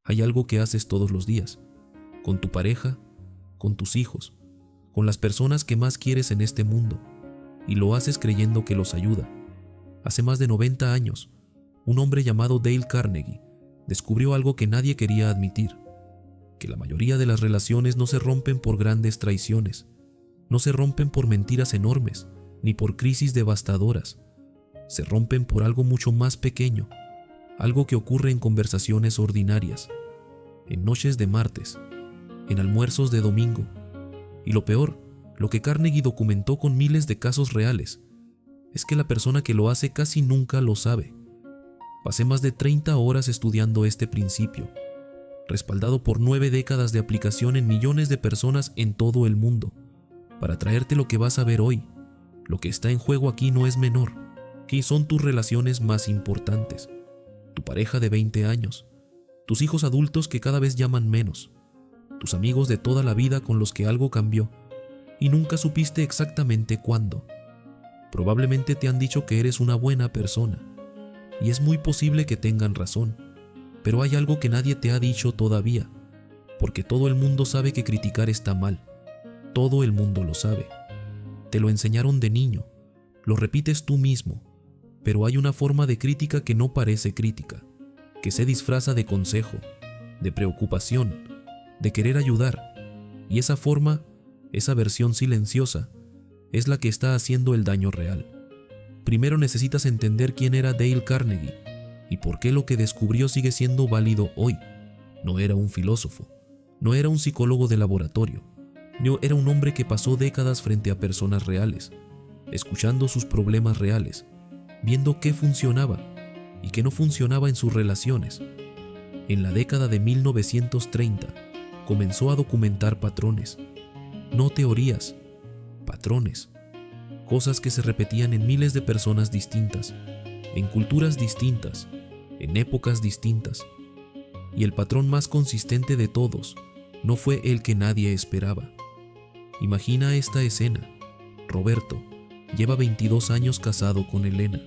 Hay algo que haces todos los días, con tu pareja, con tus hijos, con las personas que más quieres en este mundo, y lo haces creyendo que los ayuda. Hace más de 90 años, un hombre llamado Dale Carnegie descubrió algo que nadie quería admitir, que la mayoría de las relaciones no se rompen por grandes traiciones, no se rompen por mentiras enormes, ni por crisis devastadoras. Se rompen por algo mucho más pequeño, algo que ocurre en conversaciones ordinarias, en noches de martes, en almuerzos de domingo. Y lo peor, lo que Carnegie documentó con miles de casos reales, es que la persona que lo hace casi nunca lo sabe. Pasé más de 30 horas estudiando este principio, respaldado por 9 décadas de aplicación en millones de personas en todo el mundo, para traerte lo que vas a ver hoy. Lo que está en juego aquí no es menor, que son tus relaciones más importantes, tu pareja de 20 años, tus hijos adultos que cada vez llaman menos, tus amigos de toda la vida con los que algo cambió y nunca supiste exactamente cuándo. Probablemente te han dicho que eres una buena persona, y es muy posible que tengan razón, pero hay algo que nadie te ha dicho todavía, porque todo el mundo sabe que criticar está mal. Todo el mundo lo sabe. Te lo enseñaron de niño, lo repites tú mismo, pero hay una forma de crítica que no parece crítica, que se disfraza de consejo, de preocupación, de querer ayudar, y esa forma, esa versión silenciosa, es la que está haciendo el daño real. Primero necesitas entender quién era Dale Carnegie y por qué lo que descubrió sigue siendo válido hoy. No era un filósofo, no era un psicólogo de laboratorio, no era un hombre que pasó décadas frente a personas reales, escuchando sus problemas reales, viendo qué funcionaba y qué no funcionaba en sus relaciones. En la década de 1930 comenzó a documentar patrones, no teorías, patrones, cosas que se repetían en miles de personas distintas, en culturas distintas, en épocas distintas. Y el patrón más consistente de todos no fue el que nadie esperaba. Imagina esta escena. Roberto lleva 22 años casado con Elena.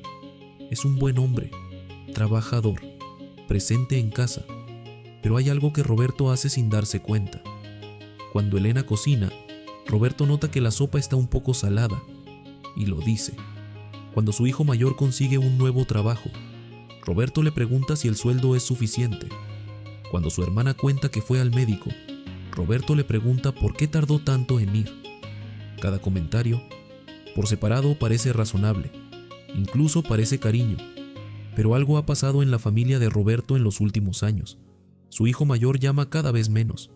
Es un buen hombre, trabajador, presente en casa, pero hay algo que Roberto hace sin darse cuenta. Cuando Elena cocina, Roberto nota que la sopa está un poco salada, y lo dice. Cuando su hijo mayor consigue un nuevo trabajo, Roberto le pregunta si el sueldo es suficiente. Cuando su hermana cuenta que fue al médico, Roberto le pregunta por qué tardó tanto en ir. Cada comentario, por separado, parece razonable, incluso parece cariño, pero algo ha pasado en la familia de Roberto en los últimos años. Su hijo mayor llama cada vez menos.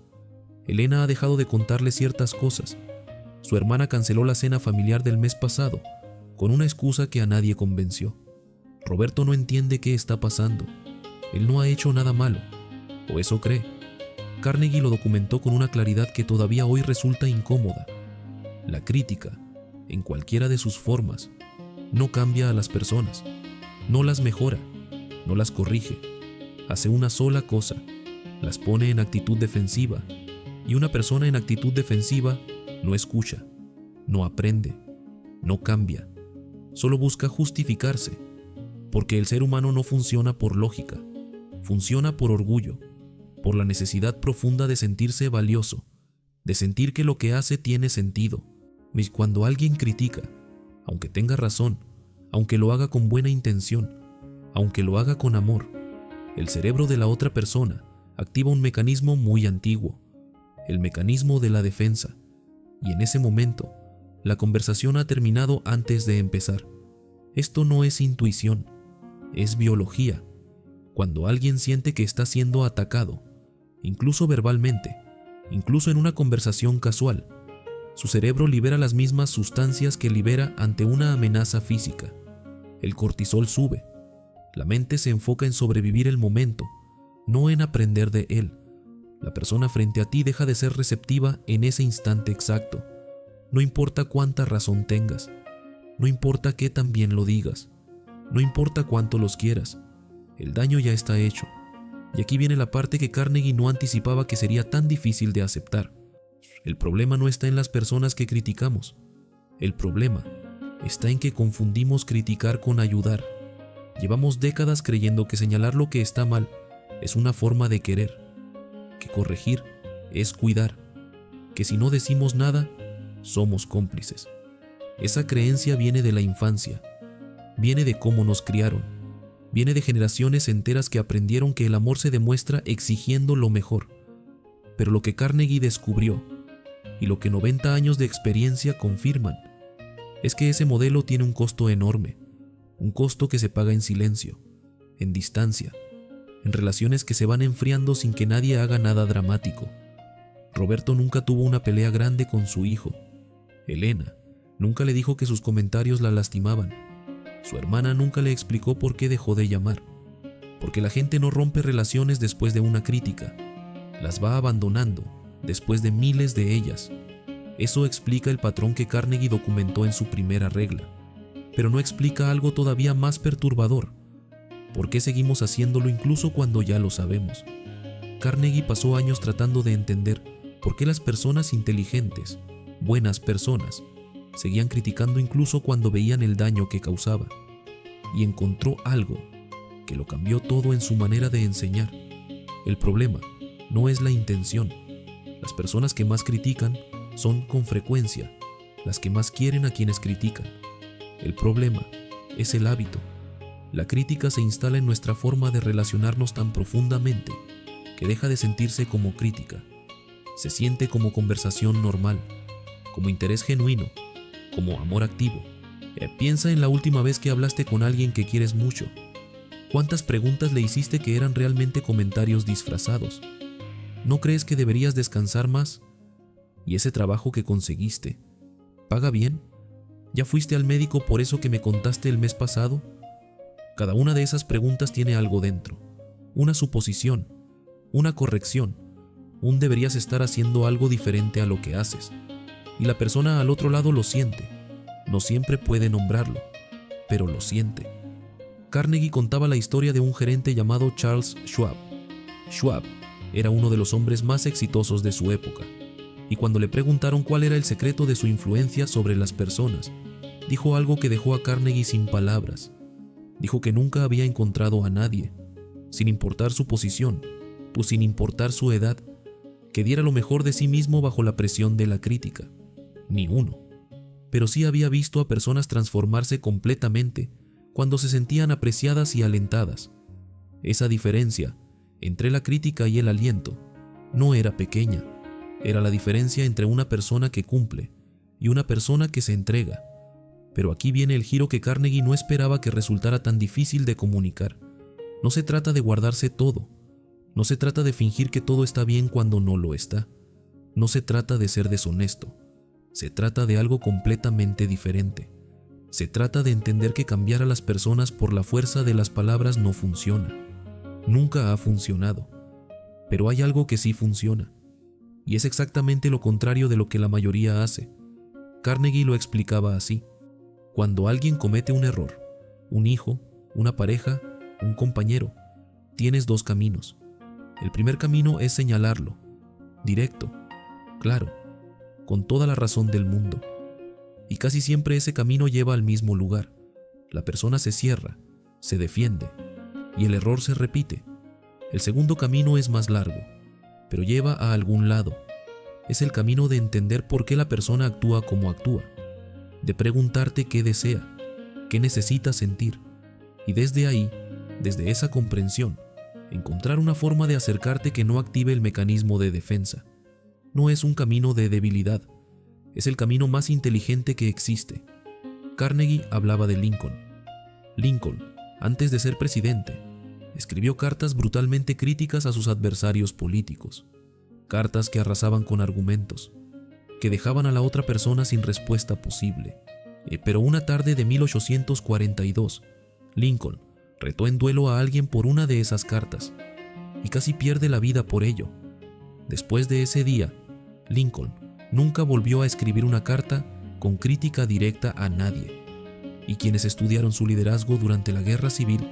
Elena ha dejado de contarle ciertas cosas. Su hermana canceló la cena familiar del mes pasado, con una excusa que a nadie convenció. Roberto no entiende qué está pasando. Él no ha hecho nada malo, o eso cree. Carnegie lo documentó con una claridad que todavía hoy resulta incómoda. La crítica, en cualquiera de sus formas, no cambia a las personas, no las mejora, no las corrige. Hace una sola cosa, las pone en actitud defensiva, y una persona en actitud defensiva no escucha, no aprende, no cambia, solo busca justificarse, porque el ser humano no funciona por lógica, funciona por orgullo, por la necesidad profunda de sentirse valioso, de sentir que lo que hace tiene sentido. Y cuando alguien critica, aunque tenga razón, aunque lo haga con buena intención, aunque lo haga con amor, el cerebro de la otra persona activa un mecanismo muy antiguo, el mecanismo de la defensa, y en ese momento, la conversación ha terminado antes de empezar. Esto no es intuición, es biología. Cuando alguien siente que está siendo atacado, incluso verbalmente, incluso en una conversación casual, su cerebro libera las mismas sustancias que libera ante una amenaza física. El cortisol sube. La mente se enfoca en sobrevivir el momento, no en aprender de él. La persona frente a ti deja de ser receptiva en ese instante exacto. No importa cuánta razón tengas, no importa qué tan bien lo digas, no importa cuánto los quieras, el daño ya está hecho. Y aquí viene la parte que Carnegie no anticipaba que sería tan difícil de aceptar. El problema no está en las personas que criticamos. El problema está en que confundimos criticar con ayudar. Llevamos décadas creyendo que señalar lo que está mal es una forma de querer, corregir es cuidar, que si no decimos nada, somos cómplices. Esa creencia viene de la infancia, viene de cómo nos criaron, viene de generaciones enteras que aprendieron que el amor se demuestra exigiendo lo mejor. Pero lo que Carnegie descubrió, y lo que 90 años de experiencia confirman, es que ese modelo tiene un costo enorme, un costo que se paga en silencio, en distancia, en relaciones que se van enfriando sin que nadie haga nada dramático. Roberto nunca tuvo una pelea grande con su hijo. Elena nunca le dijo que sus comentarios la lastimaban. Su hermana nunca le explicó por qué dejó de llamar. Porque la gente no rompe relaciones después de una crítica, las va abandonando después de miles de ellas. Eso explica el patrón que Carnegie documentó en su primera regla, pero no explica algo todavía más perturbador. ¿Por qué seguimos haciéndolo incluso cuando ya lo sabemos? Carnegie pasó años tratando de entender por qué las personas inteligentes, buenas personas, seguían criticando incluso cuando veían el daño que causaba, y encontró algo que lo cambió todo en su manera de enseñar. El problema no es la intención. Las personas que más critican son con frecuencia las que más quieren a quienes critican. El problema es el hábito. La crítica se instala en nuestra forma de relacionarnos tan profundamente que deja de sentirse como crítica. Se siente como conversación normal, como interés genuino, como amor activo. Piensa en la última vez que hablaste con alguien que quieres mucho. ¿Cuántas preguntas le hiciste que eran realmente comentarios disfrazados? ¿No crees que deberías descansar más? ¿Y ese trabajo que conseguiste, paga bien? ¿Ya fuiste al médico por eso que me contaste el mes pasado? Cada una de esas preguntas tiene algo dentro, una suposición, una corrección, un deberías estar haciendo algo diferente a lo que haces. Y la persona al otro lado lo siente. No siempre puede nombrarlo, pero lo siente. Carnegie contaba la historia de un gerente llamado Charles Schwab. Schwab era uno de los hombres más exitosos de su época, y cuando le preguntaron cuál era el secreto de su influencia sobre las personas, dijo algo que dejó a Carnegie sin palabras. Dijo que nunca había encontrado a nadie, sin importar su posición, pues sin importar su edad, que diera lo mejor de sí mismo bajo la presión de la crítica. Ni uno. Pero sí había visto a personas transformarse completamente cuando se sentían apreciadas y alentadas. Esa diferencia entre la crítica y el aliento no era pequeña, era la diferencia entre una persona que cumple y una persona que se entrega. Pero aquí viene el giro que Carnegie no esperaba que resultara tan difícil de comunicar. No se trata de guardarse todo, no se trata de fingir que todo está bien cuando no lo está, no se trata de ser deshonesto, se trata de algo completamente diferente. Se trata de entender que cambiar a las personas por la fuerza de las palabras no funciona. Nunca ha funcionado. Pero hay algo que sí funciona. Y es exactamente lo contrario de lo que la mayoría hace. Carnegie lo explicaba así. Cuando alguien comete un error, un hijo, una pareja, un compañero, tienes dos caminos. El primer camino es señalarlo, directo, claro, con toda la razón del mundo. Y casi siempre ese camino lleva al mismo lugar. La persona se cierra, se defiende, y el error se repite. El segundo camino es más largo, pero lleva a algún lado. Es el camino de entender por qué la persona actúa como actúa, de preguntarte qué desea, qué necesita sentir, y desde ahí, desde esa comprensión, encontrar una forma de acercarte que no active el mecanismo de defensa. No es un camino de debilidad, es el camino más inteligente que existe. Carnegie hablaba de Lincoln. Lincoln, antes de ser presidente, escribió cartas brutalmente críticas a sus adversarios políticos, cartas que arrasaban con argumentos, que dejaban a la otra persona sin respuesta posible. Pero una tarde de 1842, Lincoln retó en duelo a alguien por una de esas cartas, y casi pierde la vida por ello. Después de ese día, Lincoln nunca volvió a escribir una carta con crítica directa a nadie, y quienes estudiaron su liderazgo durante la Guerra Civil,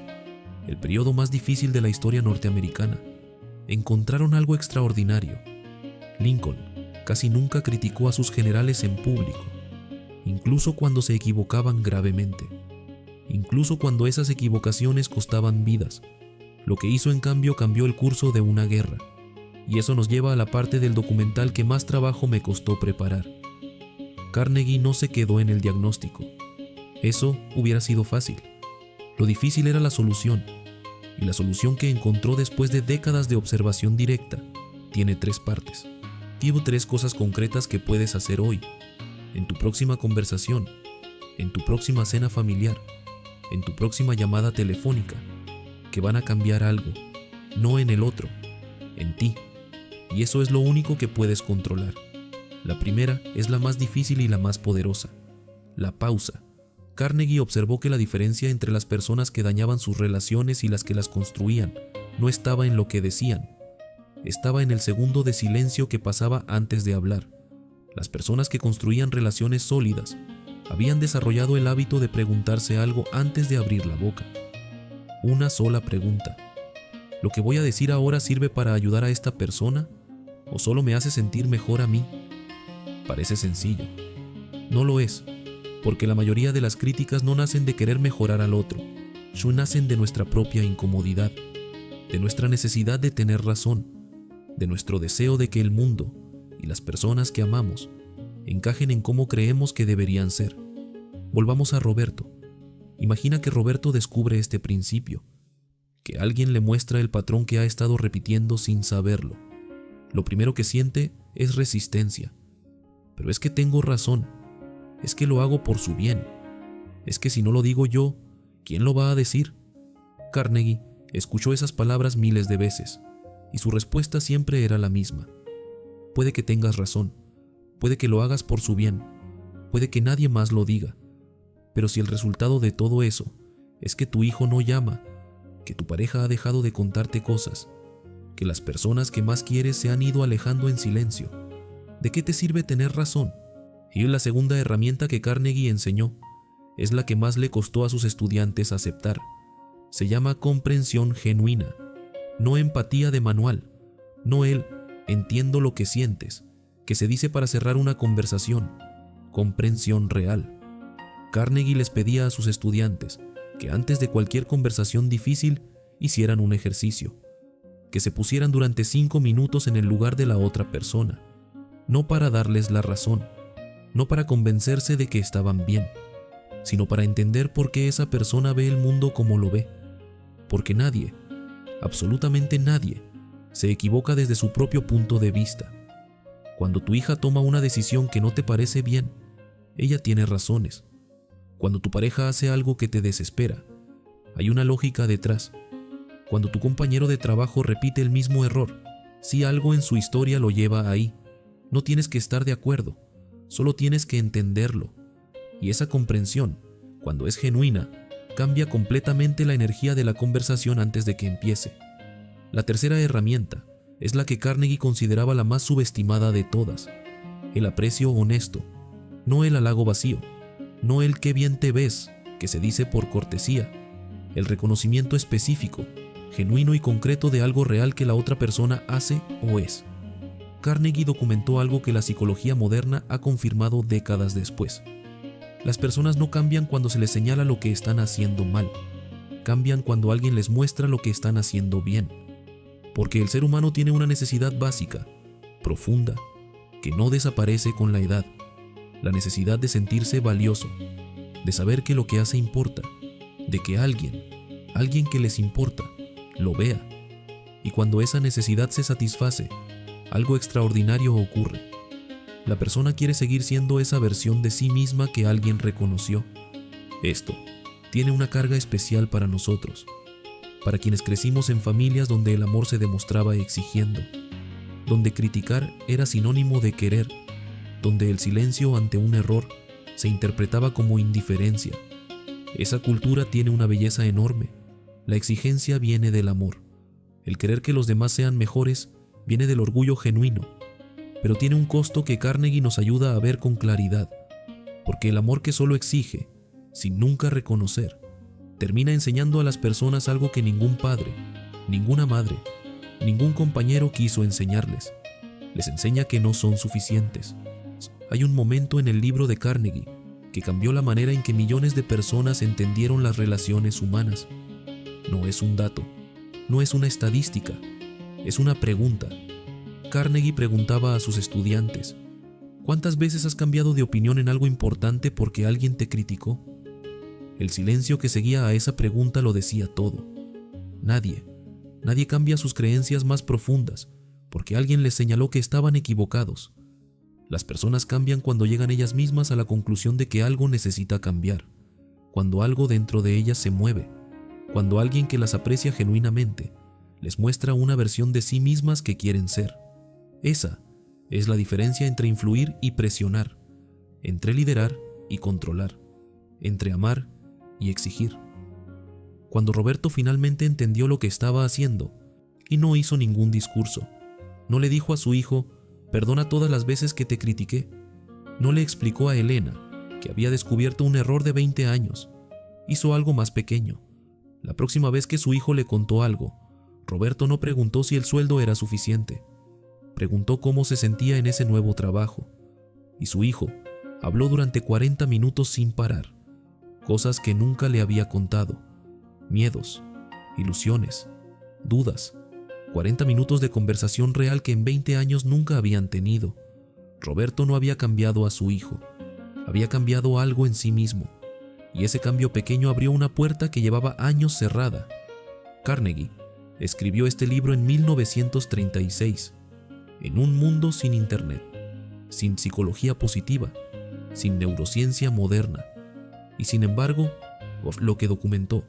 el periodo más difícil de la historia norteamericana, encontraron algo extraordinario. Lincoln casi nunca criticó a sus generales en público, incluso cuando se equivocaban gravemente, incluso cuando esas equivocaciones costaban vidas. Lo que hizo en cambio cambió el curso de una guerra. Y eso nos lleva a la parte del documental que más trabajo me costó preparar. Carnegie no se quedó en el diagnóstico. Eso hubiera sido fácil. Lo difícil era la solución. Y la solución que encontró después de décadas de observación directa tiene 3 partes. Tiene 3 cosas concretas que puedes hacer hoy, en tu próxima conversación, en tu próxima cena familiar, en tu próxima llamada telefónica, que van a cambiar algo, no en el otro, en ti. Y eso es lo único que puedes controlar. La primera es la más difícil y la más poderosa: la pausa. Carnegie observó que la diferencia entre las personas que dañaban sus relaciones y las que las construían no estaba en lo que decían, estaba en el segundo de silencio que pasaba antes de hablar. Las personas que construían relaciones sólidas habían desarrollado el hábito de preguntarse algo antes de abrir la boca. Una sola pregunta: ¿lo que voy a decir ahora sirve para ayudar a esta persona o solo me hace sentir mejor a mí? Parece sencillo. No lo es, porque la mayoría de las críticas no nacen de querer mejorar al otro, nacen de nuestra propia incomodidad, de nuestra necesidad de tener razón, de nuestro deseo de que el mundo y las personas que amamos encajen en cómo creemos que deberían ser. Volvamos a Roberto. Imagina que Roberto descubre este principio, que alguien le muestra el patrón que ha estado repitiendo sin saberlo. Lo primero que siente es resistencia. Pero es que tengo razón, es que lo hago por su bien, es que si no lo digo yo, ¿quién lo va a decir? Carnegie escuchó esas palabras miles de veces, y su respuesta siempre era la misma: puede que tengas razón, puede que lo hagas por su bien, puede que nadie más lo diga, pero si el resultado de todo eso es que tu hijo no llama, que tu pareja ha dejado de contarte cosas, que las personas que más quieres se han ido alejando en silencio, ¿de qué te sirve tener razón? Y la segunda herramienta que Carnegie enseñó es la que más le costó a sus estudiantes aceptar. Se llama comprensión genuina, no empatía de manual, no el entiendo lo que sientes, que se dice para cerrar una conversación, comprensión real. Carnegie les pedía a sus estudiantes que antes de cualquier conversación difícil hicieran un ejercicio, que se pusieran durante 5 minutos en el lugar de la otra persona, no para darles la razón, no para convencerse de que estaban bien, sino para entender por qué esa persona ve el mundo como lo ve. Porque nadie, absolutamente nadie, se equivoca desde su propio punto de vista. Cuando tu hija toma una decisión que no te parece bien, ella tiene razones. Cuando tu pareja hace algo que te desespera, hay una lógica detrás. Cuando tu compañero de trabajo repite el mismo error, si algo en su historia lo lleva ahí, no tienes que estar de acuerdo, solo tienes que entenderlo. Y esa comprensión, cuando es genuina, cambia completamente la energía de la conversación antes de que empiece. La tercera herramienta es la que Carnegie consideraba la más subestimada de todas: el aprecio honesto, no el halago vacío, no el qué bien te ves, que se dice por cortesía, el reconocimiento específico, genuino y concreto de algo real que la otra persona hace o es. Carnegie documentó algo que la psicología moderna ha confirmado décadas después. Las personas no cambian cuando se les señala lo que están haciendo mal, cambian cuando alguien les muestra lo que están haciendo bien. Porque el ser humano tiene una necesidad básica, profunda, que no desaparece con la edad: la necesidad de sentirse valioso, de saber que lo que hace importa, de que alguien que les importa, lo vea. Y cuando esa necesidad se satisface, algo extraordinario ocurre. La persona quiere seguir siendo esa versión de sí misma que alguien reconoció. Esto tiene una carga especial para nosotros, para quienes crecimos en familias donde el amor se demostraba exigiendo, donde criticar era sinónimo de querer, donde el silencio ante un error se interpretaba como indiferencia. Esa cultura tiene una belleza enorme. La exigencia viene del amor. El querer que los demás sean mejores viene del orgullo genuino, pero tiene un costo que Carnegie nos ayuda a ver con claridad, porque el amor que solo exige, sin nunca reconocer, termina enseñando a las personas algo que ningún padre, ninguna madre, ningún compañero quiso enseñarles. Les enseña que no son suficientes. Hay un momento en el libro de Carnegie que cambió la manera en que millones de personas entendieron las relaciones humanas. No es un dato, no es una estadística, es una pregunta. Carnegie preguntaba a sus estudiantes: ¿cuántas veces has cambiado de opinión en algo importante porque alguien te criticó? El silencio que seguía a esa pregunta lo decía todo. Nadie cambia sus creencias más profundas porque alguien les señaló que estaban equivocados. Las personas cambian cuando llegan ellas mismas a la conclusión de que algo necesita cambiar, cuando algo dentro de ellas se mueve, cuando alguien que las aprecia genuinamente les muestra una versión de sí mismas que quieren ser. Esa es la diferencia entre influir y presionar, entre liderar y controlar, entre amar y exigir. Cuando Roberto finalmente entendió lo que estaba haciendo, y no hizo ningún discurso, no le dijo a su hijo: perdona todas las veces que te critiqué, no le explicó a Elena que había descubierto un error de 20 años, hizo algo más pequeño. La próxima vez que su hijo le contó algo, Roberto no preguntó si el sueldo era suficiente, preguntó cómo se sentía en ese nuevo trabajo, y su hijo habló durante 40 minutos sin parar, cosas que nunca le había contado, miedos, ilusiones, dudas, 40 minutos de conversación real que en 20 años nunca habían tenido. Roberto no había cambiado a su hijo, había cambiado algo en sí mismo, y ese cambio pequeño abrió una puerta que llevaba años cerrada. Carnegie escribió este libro en 1936, en un mundo sin internet, sin psicología positiva, sin neurociencia moderna, y sin embargo, lo que documentó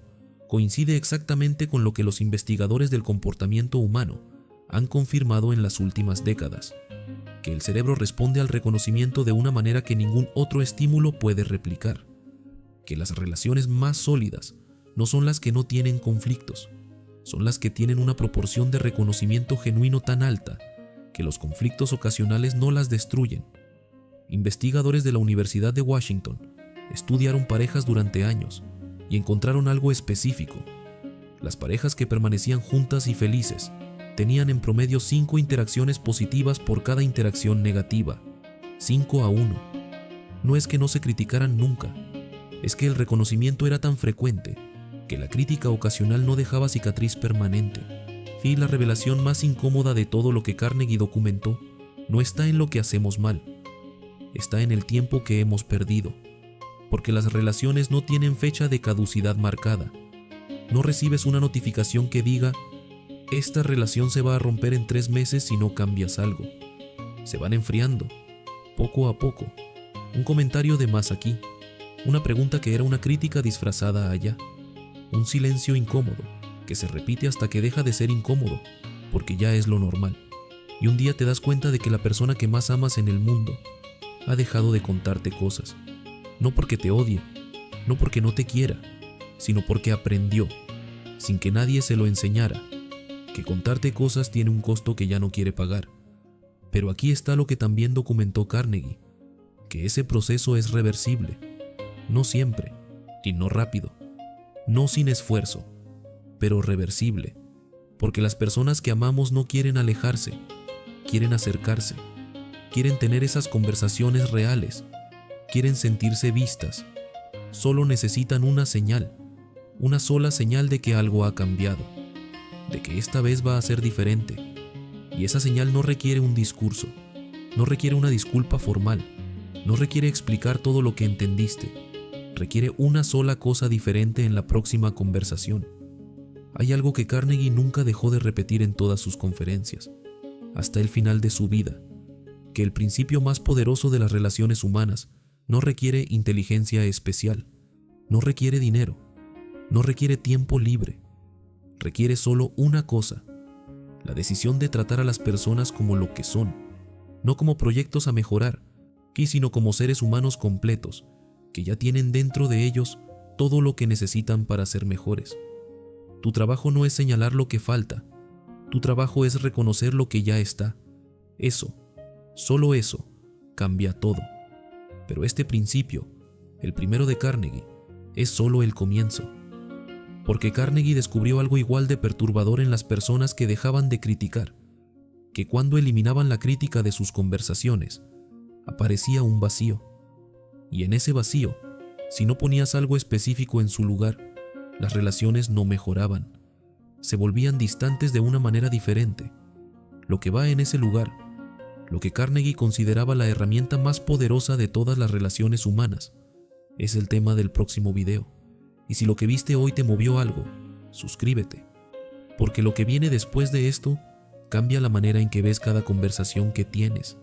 coincide exactamente con lo que los investigadores del comportamiento humano han confirmado en las últimas décadas, que el cerebro responde al reconocimiento de una manera que ningún otro estímulo puede replicar, que las relaciones más sólidas no son las que no tienen conflictos, son las que tienen una proporción de reconocimiento genuino tan alta que los conflictos ocasionales no las destruyen. Investigadores de la Universidad de Washington estudiaron parejas durante años y encontraron algo específico. Las parejas que permanecían juntas y felices tenían en promedio 5 interacciones positivas por cada interacción negativa, 5-1. No es que no se criticaran nunca, es que el reconocimiento era tan frecuente que la crítica ocasional no dejaba cicatriz permanente. Y la revelación más incómoda de todo lo que Carnegie documentó no está en lo que hacemos mal, está en el tiempo que hemos perdido, porque las relaciones no tienen fecha de caducidad marcada. No recibes una notificación que diga: esta relación se va a romper en 3 meses si no cambias algo. Se van enfriando, poco a poco. Un comentario de más aquí, una pregunta que era una crítica disfrazada allá, un silencio incómodo que se repite hasta que deja de ser incómodo, porque ya es lo normal. Y un día te das cuenta de que la persona que más amas en el mundo ha dejado de contarte cosas. No porque te odie, no porque no te quiera, sino porque aprendió, sin que nadie se lo enseñara, que contarte cosas tiene un costo que ya no quiere pagar. Pero aquí está lo que también documentó Carnegie, que ese proceso es reversible, no siempre, y no rápido, no sin esfuerzo, pero reversible, porque las personas que amamos no quieren alejarse, quieren acercarse, quieren tener esas conversaciones reales, quieren sentirse vistas, solo necesitan una señal, una sola señal de que algo ha cambiado, de que esta vez va a ser diferente, y esa señal no requiere un discurso, no requiere una disculpa formal, no requiere explicar todo lo que entendiste, requiere una sola cosa diferente en la próxima conversación. Hay algo que Carnegie nunca dejó de repetir en todas sus conferencias, hasta el final de su vida, que el principio más poderoso de las relaciones humanas no requiere inteligencia especial, no requiere dinero, no requiere tiempo libre, requiere solo una cosa: la decisión de tratar a las personas como lo que son, no como proyectos a mejorar, sino como seres humanos completos, que ya tienen dentro de ellos todo lo que necesitan para ser mejores. Tu trabajo no es señalar lo que falta, tu trabajo es reconocer lo que ya está. Eso, solo eso, cambia todo. Pero este principio, el primero de Carnegie, es solo el comienzo. Porque Carnegie descubrió algo igual de perturbador en las personas que dejaban de criticar, que cuando eliminaban la crítica de sus conversaciones, aparecía un vacío. Y en ese vacío, si no ponías algo específico en su lugar, las relaciones no mejoraban, se volvían distantes de una manera diferente. lo que va en ese lugar, lo que Carnegie consideraba la herramienta más poderosa de todas las relaciones humanas, es el tema del próximo video. Y si lo que viste hoy te movió algo, suscríbete, porque lo que viene después de esto cambia la manera en que ves cada conversación que tienes.